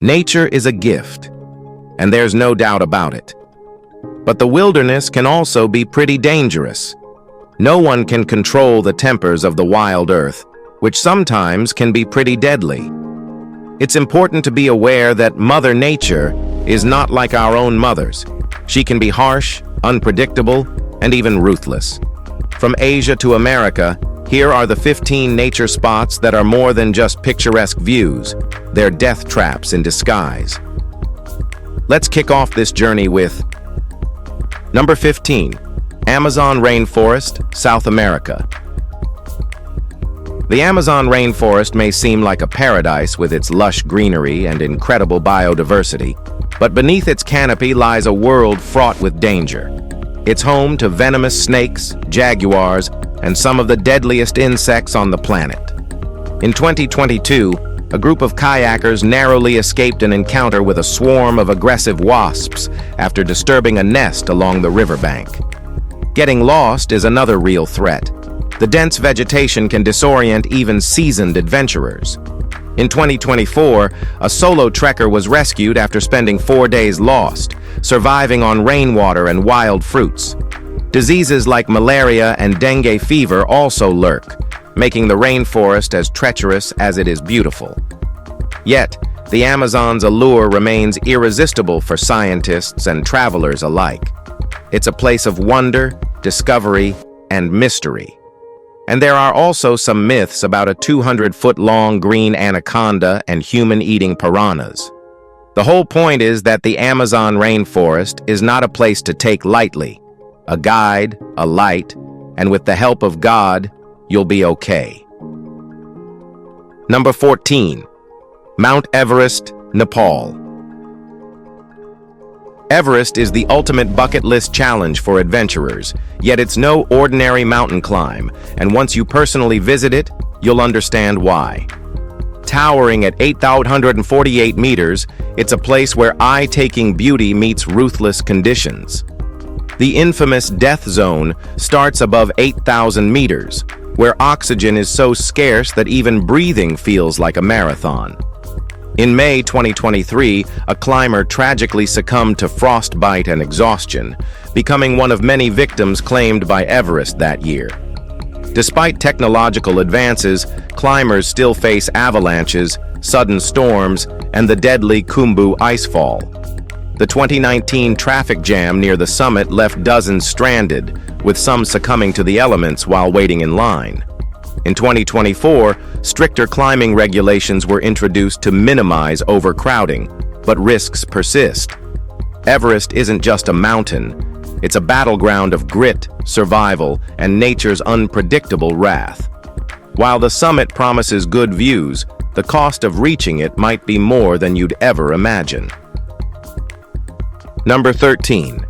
Nature is a gift, and there's no doubt about it. But the wilderness can also be pretty dangerous. No one can control the tempers of the wild earth, which sometimes can be pretty deadly. It's important to be aware that Mother Nature is not like our own mothers. She can be harsh, unpredictable, and even ruthless. From Asia to America, here are the 15 nature spots that are more than just picturesque views. They're death traps in disguise. Let's kick off this journey with number 15, Amazon Rainforest, South America. The Amazon rainforest may seem like a paradise with its lush greenery and incredible biodiversity, but beneath its canopy lies a world fraught with danger. It's home to venomous snakes, jaguars, and some of the deadliest insects on the planet. In 2022, a group of kayakers narrowly escaped an encounter with a swarm of aggressive wasps after disturbing a nest along the riverbank. Getting lost is another real threat. The dense vegetation can disorient even seasoned adventurers. In 2024, a solo trekker was rescued after spending 4 days lost, surviving on rainwater and wild fruits. Diseases like malaria and dengue fever also lurk, making the rainforest as treacherous as it is beautiful. Yet, the Amazon's allure remains irresistible for scientists and travelers alike. It's a place of wonder, discovery, and mystery. And there are also some myths about a 200-foot-long green anaconda and human-eating piranhas. The whole point is that the Amazon rainforest is not a place to take lightly. A guide, a light, and with the help of God, you'll be okay. Number 14, Mount Everest, Nepal. Everest is the ultimate bucket list challenge for adventurers, yet it's no ordinary mountain climb, and once you personally visit it, you'll understand why. Towering at 8,848 meters, it's a place where eye-taking beauty meets ruthless conditions. The infamous death zone starts above 8,000 meters, where oxygen is so scarce that even breathing feels like a marathon. In May 2023, a climber tragically succumbed to frostbite and exhaustion, becoming one of many victims claimed by Everest that year. Despite technological advances, climbers still face avalanches, sudden storms, and the deadly Khumbu icefall. The 2019 traffic jam near the summit left dozens stranded, with some succumbing to the elements while waiting in line. In 2024, stricter climbing regulations were introduced to minimize overcrowding, but risks persist. Everest isn't just a mountain, it's a battleground of grit, survival, and nature's unpredictable wrath. While the summit promises good views, the cost of reaching it might be more than you'd ever imagine. Number 13,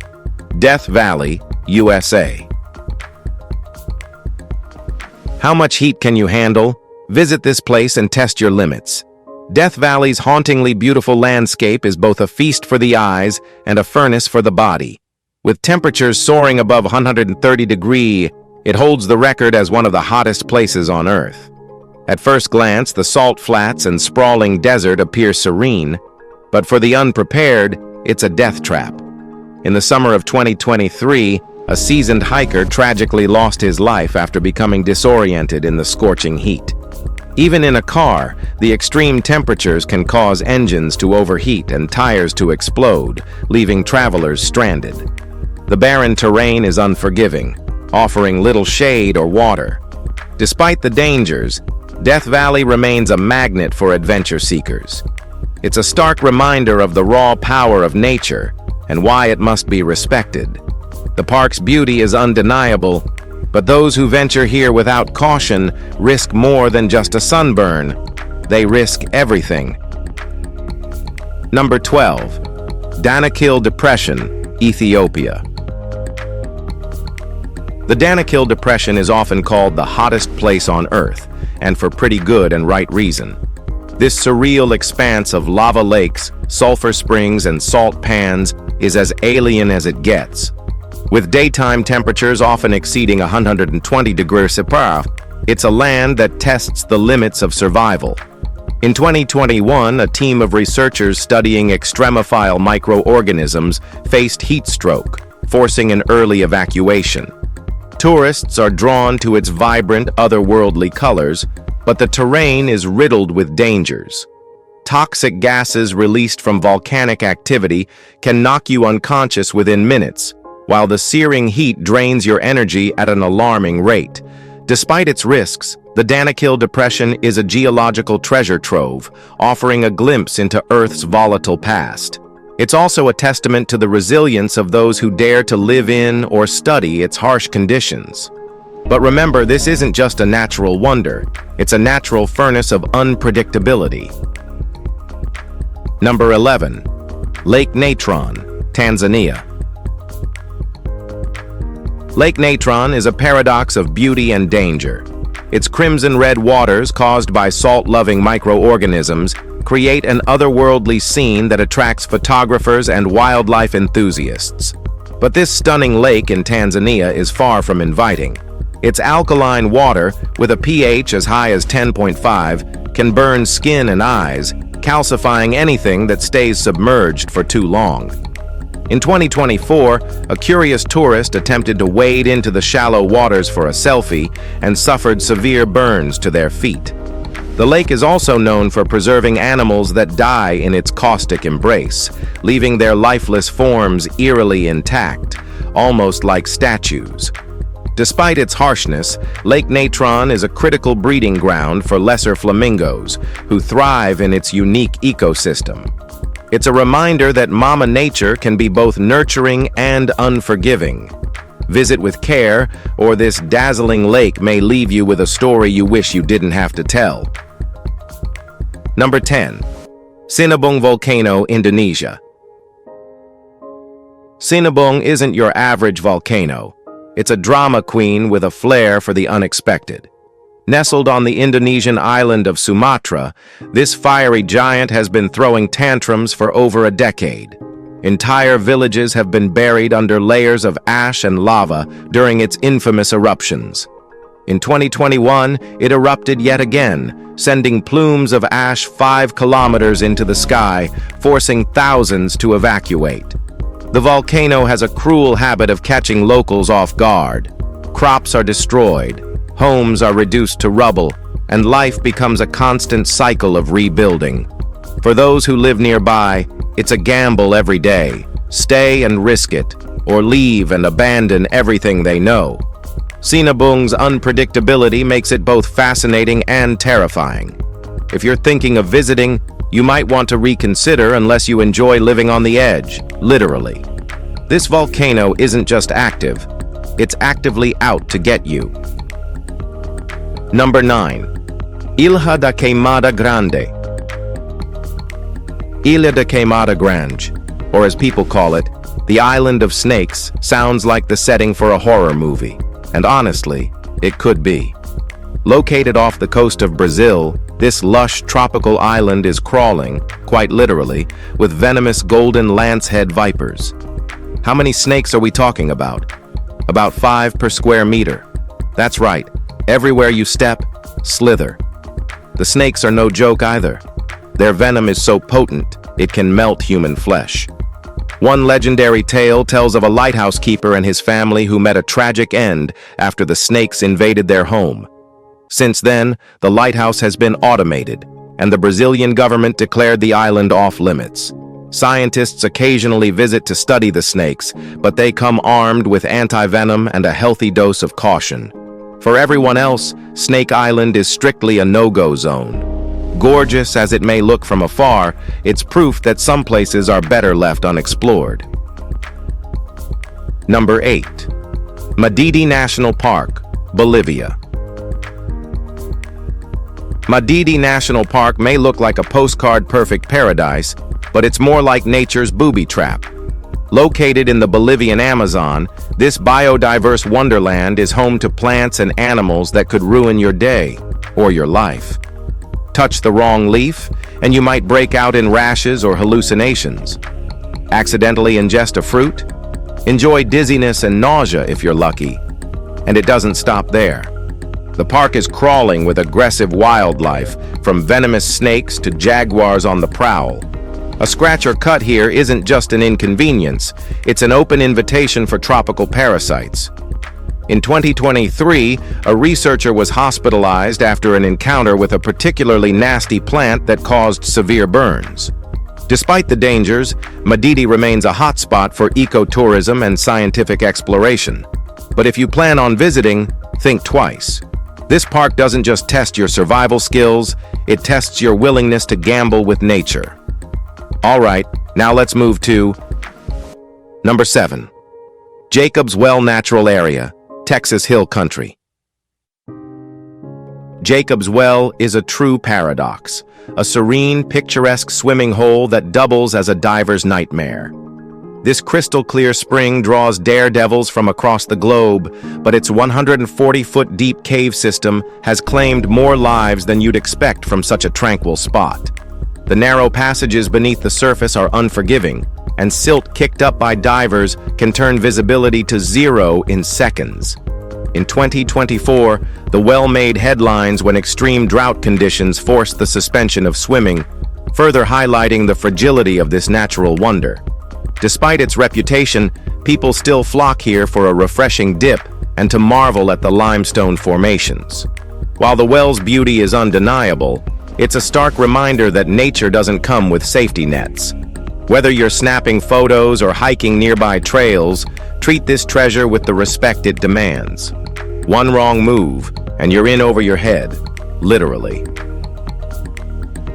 Death Valley, USA. How much heat can you handle? Visit this place and test your limits. Death Valley's hauntingly beautiful landscape is both a feast for the eyes and a furnace for the body. With temperatures soaring above 130 degrees, it holds the record as one of the hottest places on Earth. At first glance, the salt flats and sprawling desert appear serene, but for the unprepared, it's a death trap. In the summer of 2023, a seasoned hiker tragically lost his life after becoming disoriented in the scorching heat. Even in a car, the extreme temperatures can cause engines to overheat and tires to explode, leaving travelers stranded. The barren terrain is unforgiving, offering little shade or water. Despite the dangers, Death Valley remains a magnet for adventure seekers. It's a stark reminder of the raw power of nature and why it must be respected. The park's beauty is undeniable, but those who venture here without caution risk more than just a sunburn. They risk everything. Number 12, Danakil Depression, Ethiopia. The Danakil Depression is often called the hottest place on Earth, and for pretty good and right reason. This surreal expanse of lava lakes, sulfur springs, and salt pans is as alien as it gets. With daytime temperatures often exceeding 120 degrees Celsius, it's a land that tests the limits of survival. In 2021, a team of researchers studying extremophile microorganisms faced heat stroke, forcing an early evacuation. Tourists are drawn to its vibrant, otherworldly colors, but the terrain is riddled with dangers. Toxic gases released from volcanic activity can knock you unconscious within minutes, while the searing heat drains your energy at an alarming rate. Despite its risks, the Danakil Depression is a geological treasure trove, offering a glimpse into Earth's volatile past. It's also a testament to the resilience of those who dare to live in or study its harsh conditions. But remember, this isn't just a natural wonder, it's a natural furnace of unpredictability. Number 11. Lake Natron, Tanzania. Lake Natron is a paradox of beauty and danger. Its crimson-red waters, caused by salt-loving microorganisms, create an otherworldly scene that attracts photographers and wildlife enthusiasts. But this stunning lake in Tanzania is far from inviting. Its alkaline water, with a pH as high as 10.5, can burn skin and eyes, calcifying anything that stays submerged for too long. In 2024, a curious tourist attempted to wade into the shallow waters for a selfie and suffered severe burns to their feet. The lake is also known for preserving animals that die in its caustic embrace, leaving their lifeless forms eerily intact, almost like statues. Despite its harshness, Lake Natron is a critical breeding ground for lesser flamingos, who thrive in its unique ecosystem. It's a reminder that Mama Nature can be both nurturing and unforgiving. Visit with care, or this dazzling lake may leave you with a story you wish you didn't have to tell. Number 10. Sinabung Volcano, Indonesia. Sinabung isn't your average volcano. It's a drama queen with a flair for the unexpected. Nestled on the Indonesian island of Sumatra, this fiery giant has been throwing tantrums for over a decade. Entire villages have been buried under layers of ash and lava during its infamous eruptions. In 2021, it erupted yet again, sending plumes of ash 5 kilometers into the sky, forcing thousands to evacuate. The volcano has a cruel habit of catching locals off guard. Crops are destroyed, homes are reduced to rubble, and life becomes a constant cycle of rebuilding. For those who live nearby, it's a gamble every day. Stay and risk it, or leave and abandon everything they know. Sinabung's unpredictability makes it both fascinating and terrifying. If you're thinking of visiting, you might want to reconsider unless you enjoy living on the edge, literally. This volcano isn't just active, it's actively out to get you. Number 9. Ilha da Queimada Grande. Ilha da Queimada Grande, or as people call it, the Island of Snakes, sounds like the setting for a horror movie. And honestly, it could be. Located off the coast of Brazil, this lush tropical island is crawling, quite literally, with venomous golden lancehead vipers. How many snakes are we talking about? About 5 per square meter. That's right, everywhere you step, slither. The snakes are no joke either. Their venom is so potent, it can melt human flesh. One legendary tale tells of a lighthouse keeper and his family who met a tragic end after the snakes invaded their home. Since then, the lighthouse has been automated, and the Brazilian government declared the island off-limits. Scientists occasionally visit to study the snakes, but they come armed with anti-venom and a healthy dose of caution. For everyone else, Snake Island is strictly a no-go zone. Gorgeous as it may look from afar, it's proof that some places are better left unexplored. Number 8. Medidi National Park, Bolivia. Medidi National Park may look like a postcard-perfect paradise, but it's more like nature's booby trap. Located in the Bolivian Amazon, this biodiverse wonderland is home to plants and animals that could ruin your day or your life. Touch the wrong leaf, and you might break out in rashes or hallucinations. Accidentally ingest a fruit? Enjoy dizziness and nausea if you're lucky. And it doesn't stop there. The park is crawling with aggressive wildlife, from venomous snakes to jaguars on the prowl. A scratch or cut here isn't just an inconvenience, it's an open invitation for tropical parasites. In 2023, a researcher was hospitalized after an encounter with a particularly nasty plant that caused severe burns. Despite the dangers, Medidi remains a hotspot for ecotourism and scientific exploration. But if you plan on visiting, think twice. This park doesn't just test your survival skills, it tests your willingness to gamble with nature. All right, now let's move to number 7. Jacob's Well Natural Area, Texas Hill Country. Jacob's Well is a true paradox, a serene, picturesque swimming hole that doubles as a diver's nightmare. This crystal-clear spring draws daredevils from across the globe, but its 140-foot deep cave system has claimed more lives than you'd expect from such a tranquil spot. The narrow passages beneath the surface are unforgiving, and silt kicked up by divers can turn visibility to zero in seconds. In 2024, the well made headlines when extreme drought conditions forced the suspension of swimming, further highlighting the fragility of this natural wonder. Despite its reputation, people still flock here for a refreshing dip and to marvel at the limestone formations. While the well's beauty is undeniable, it's a stark reminder that nature doesn't come with safety nets. Whether you're snapping photos or hiking nearby trails, treat this treasure with the respect it demands. One wrong move, and you're in over your head, literally.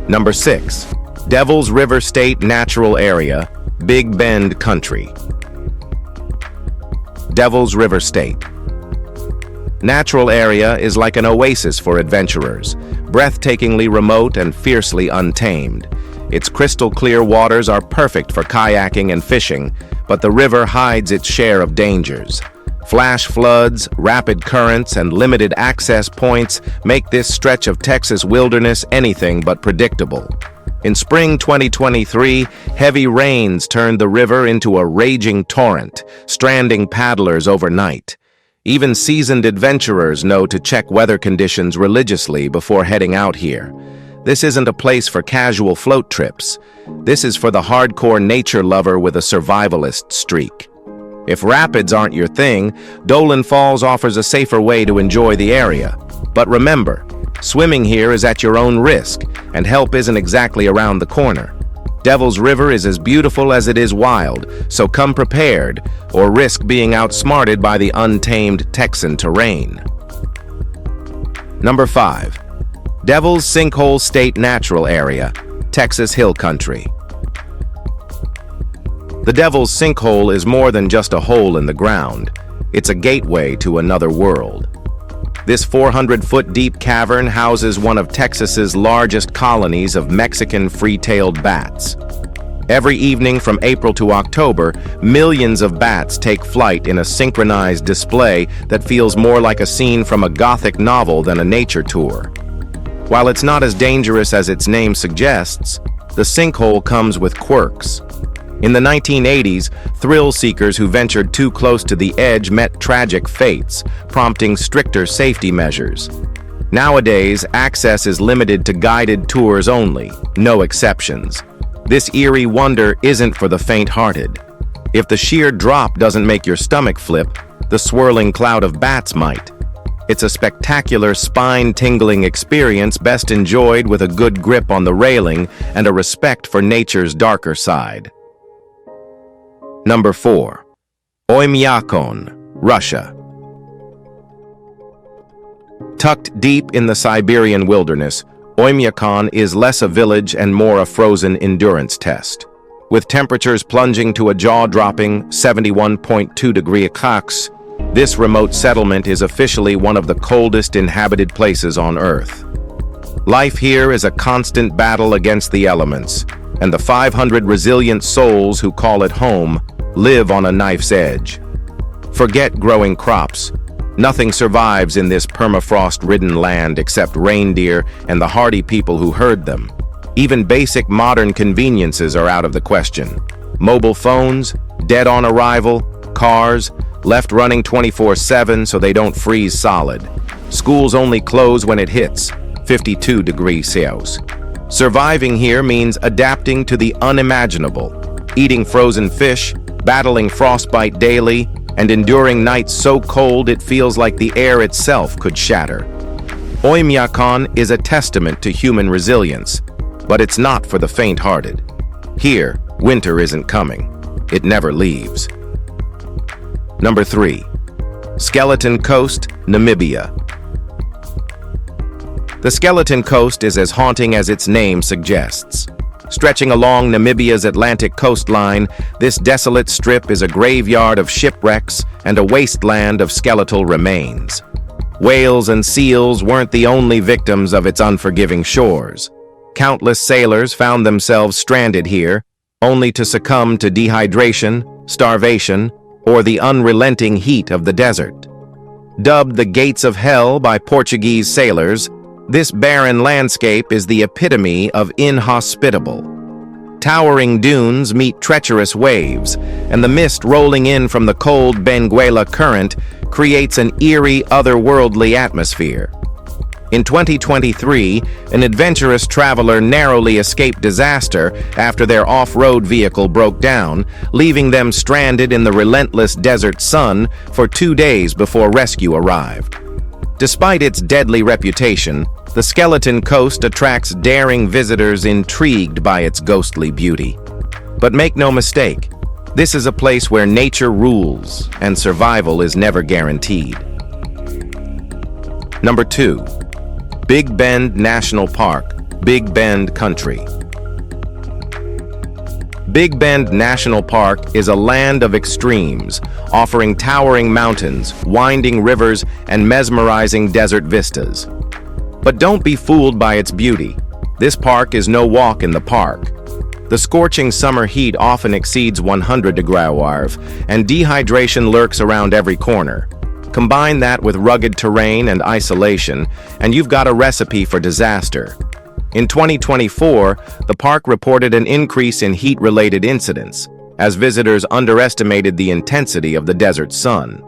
Number 6. Devil's River State Natural Area, Big Bend Country. Devil's River State. Natural area is like an oasis for adventurers, breathtakingly remote and fiercely untamed. Its crystal-clear waters are perfect for kayaking and fishing, but the river hides its share of dangers. Flash floods, rapid currents, and limited access points make this stretch of Texas wilderness anything but predictable. In spring 2023, heavy rains turned the river into a raging torrent, stranding paddlers overnight. Even seasoned adventurers know to check weather conditions religiously before heading out here. This isn't a place for casual float trips. This is for the hardcore nature lover with a survivalist streak. If rapids aren't your thing, Dolan Falls offers a safer way to enjoy the area. But remember, swimming here is at your own risk, and help isn't exactly around the corner. Devil's River is as beautiful as it is wild, so come prepared, or risk being outsmarted by the untamed Texan terrain. Number 5. Devil's Sinkhole State Natural Area, Texas Hill Country. The Devil's Sinkhole is more than just a hole in the ground. It's a gateway to another world. This 400-foot deep cavern houses one of Texas's largest colonies of Mexican free-tailed bats. Every evening from April to October, millions of bats take flight in a synchronized display that feels more like a scene from a Gothic novel than a nature tour. While it's not as dangerous as its name suggests, the sinkhole comes with quirks. In the 1980s, thrill-seekers who ventured too close to the edge met tragic fates, prompting stricter safety measures. Nowadays, access is limited to guided tours only, no exceptions. This eerie wonder isn't for the faint-hearted. If the sheer drop doesn't make your stomach flip, the swirling cloud of bats might. It's a spectacular, spine-tingling experience best enjoyed with a good grip on the railing and a respect for nature's darker side. Number 4. Oimyakon, Russia. Tucked deep in the Siberian wilderness, Oimyakon is less a village and more a frozen endurance test. With temperatures plunging to a jaw-dropping 71.2 degrees Celsius, this remote settlement is officially one of the coldest inhabited places on Earth. Life here is a constant battle against the elements, and the 500 resilient souls who call it home live on a knife's edge. Forget growing crops. Nothing survives in this permafrost-ridden land except reindeer and the hardy people who herd them. Even basic modern conveniences are out of the question. Mobile phones, dead on arrival, cars, left running 24/7 so they don't freeze solid. Schools only close when it hits 52 degrees Celsius. Surviving here means adapting to the unimaginable, eating frozen fish, battling frostbite daily, and enduring nights so cold it feels like the air itself could shatter. Oimyakon is a testament to human resilience, but it's not for the faint-hearted. Here, winter isn't coming. It never leaves. Number 3. Skeleton Coast, Namibia. The Skeleton Coast is as haunting as its name suggests. Stretching along Namibia's Atlantic coastline, this desolate strip is a graveyard of shipwrecks and a wasteland of skeletal remains. Whales and seals weren't the only victims of its unforgiving shores. Countless sailors found themselves stranded here, only to succumb to dehydration, starvation, or the unrelenting heat of the desert. Dubbed the Gates of Hell by Portuguese sailors, this barren landscape is the epitome of inhospitable. Towering dunes meet treacherous waves, and the mist rolling in from the cold Benguela current creates an eerie, otherworldly atmosphere. In 2023, an adventurous traveler narrowly escaped disaster after their off-road vehicle broke down, leaving them stranded in the relentless desert sun for 2 days before rescue arrived. Despite its deadly reputation, the Skeleton Coast attracts daring visitors intrigued by its ghostly beauty. But make no mistake, this is a place where nature rules and survival is never guaranteed. Number 2. Big Bend National Park, Big Bend Country. Big Bend National Park is a land of extremes, offering towering mountains, winding rivers, and mesmerizing desert vistas. But don't be fooled by its beauty. This park is no walk in the park. The scorching summer heat often exceeds 100 degrees, and dehydration lurks around every corner. Combine that with rugged terrain and isolation, and you've got a recipe for disaster. In 2024, the park reported an increase in heat-related incidents, as visitors underestimated the intensity of the desert sun.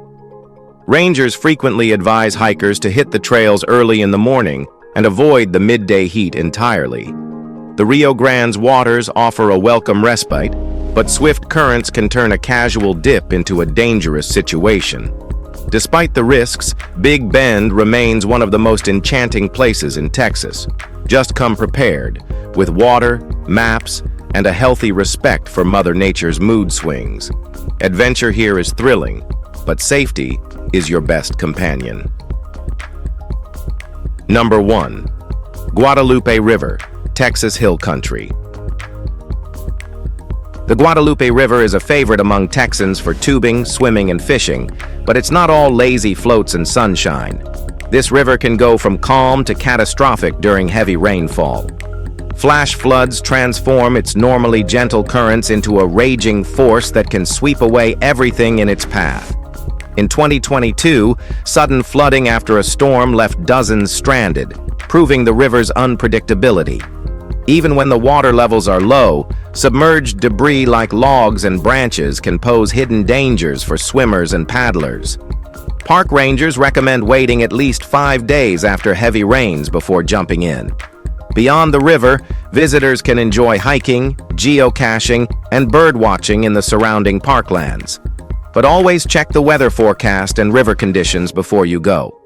Rangers frequently advise hikers to hit the trails early in the morning and avoid the midday heat entirely. The Rio Grande's waters offer a welcome respite, but swift currents can turn a casual dip into a dangerous situation. Despite the risks, Big Bend remains one of the most enchanting places in Texas. Just come prepared, with water, maps, and a healthy respect for Mother Nature's mood swings. Adventure here is thrilling, but safety is your best companion. Number 1. Guadalupe River, Texas Hill Country. The Guadalupe River is a favorite among Texans for tubing, swimming, and fishing, but it's not all lazy floats and sunshine. This river can go from calm to catastrophic during heavy rainfall. Flash floods transform its normally gentle currents into a raging force that can sweep away everything in its path. In 2022, sudden flooding after a storm left dozens stranded, proving the river's unpredictability. Even when the water levels are low, submerged debris like logs and branches can pose hidden dangers for swimmers and paddlers. Park rangers recommend waiting at least 5 days after heavy rains before jumping in. Beyond the river, visitors can enjoy hiking, geocaching, and birdwatching in the surrounding parklands. But always check the weather forecast and river conditions before you go.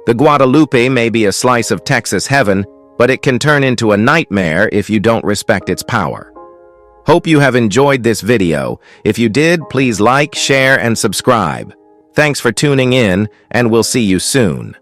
The Guadalupe may be a slice of Texas heaven, but it can turn into a nightmare if you don't respect its power. Hope you have enjoyed this video. If you did, please like, share, and subscribe. Thanks for tuning in, and we'll see you soon.